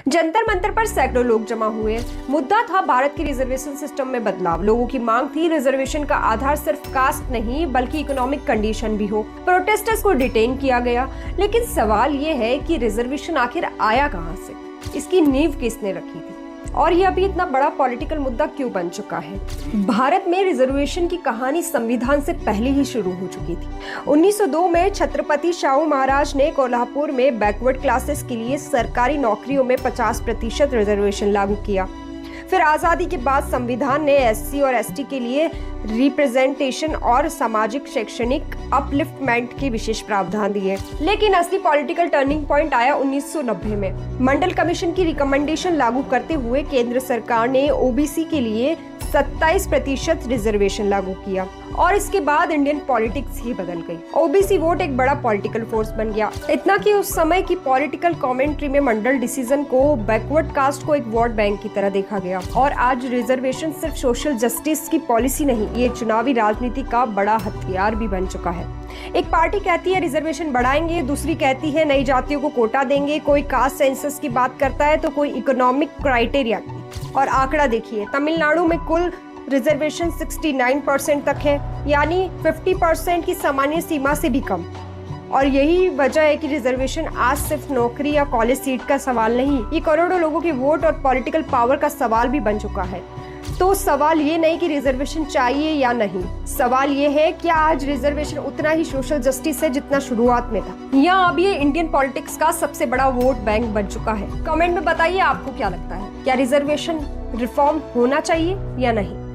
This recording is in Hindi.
जंतर मंतर पर सैकड़ों लोग जमा हुए। मुद्दा था भारत के रिजर्वेशन सिस्टम में बदलाव। लोगों की मांग थी रिजर्वेशन का आधार सिर्फ कास्ट नहीं बल्कि इकोनॉमिक कंडीशन भी हो। प्रोटेस्टर्स को डिटेन किया गया, लेकिन सवाल ये है कि रिजर्वेशन आखिर आया कहां से, इसकी नींव किसने रखी थी और ये अभी इतना बड़ा पॉलिटिकल मुद्दा क्यों बन चुका है। भारत में रिजर्वेशन की कहानी संविधान से पहले ही शुरू हो चुकी थी। 1902 में छत्रपति शाहू महाराज ने कोल्हापुर में बैकवर्ड क्लासेस के लिए सरकारी नौकरियों में 50% रिजर्वेशन लागू किया। फिर आजादी के बाद संविधान ने एससी और एसटी के लिए रिप्रेजेंटेशन और सामाजिक शैक्षणिक अपलिफ्टमेंट के विशेष प्रावधान दिए। लेकिन असली पॉलिटिकल टर्निंग पॉइंट आया 1990 में। मंडल कमीशन की रिकमेंडेशन लागू करते हुए केंद्र सरकार ने ओबीसी के लिए 27% रिजर्वेशन लागू किया और इसके बाद इंडियन पॉलिटिक्स ही बदल गई। ओबीसी वोट एक बड़ा पॉलिटिकल फोर्स बन गया, इतना कि उस समय की पॉलिटिकल कमेंट्री में मंडल डिसीजन को बैकवर्ड कास्ट को एक वोट बैंक की तरह देखा गया। और आज रिजर्वेशन सिर्फ सोशल जस्टिस की पॉलिसी नहीं, ये चुनावी राजनीति का बड़ा हथियार भी बन चुका है। एक पार्टी कहती है रिजर्वेशन बढ़ाएंगे, दूसरी कहती है नई जातियों को कोटा देंगे, कोई कास्ट सेंसस की बात करता है तो कोई इकोनॉमिक क्राइटेरिया की। और आंकड़ा देखिए, तमिलनाडु में कुल रिजर्वेशन 69% तक है, यानी 50% की सामान्य सीमा से भी कम। और यही वजह है कि रिजर्वेशन आज सिर्फ नौकरी या कॉलेज सीट का सवाल नहीं, ये करोड़ों लोगों के वोट और पॉलिटिकल पावर का सवाल भी बन चुका है। तो सवाल ये नहीं कि रिजर्वेशन चाहिए या नहीं, सवाल ये है क्या आज रिजर्वेशन उतना ही सोशल जस्टिस है जितना शुरुआत में था, या अब ये इंडियन पॉलिटिक्स का सबसे बड़ा वोट बैंक बन चुका है। कमेंट में बताइए आपको क्या लगता है, क्या रिजर्वेशन रिफॉर्म होना चाहिए या नहीं।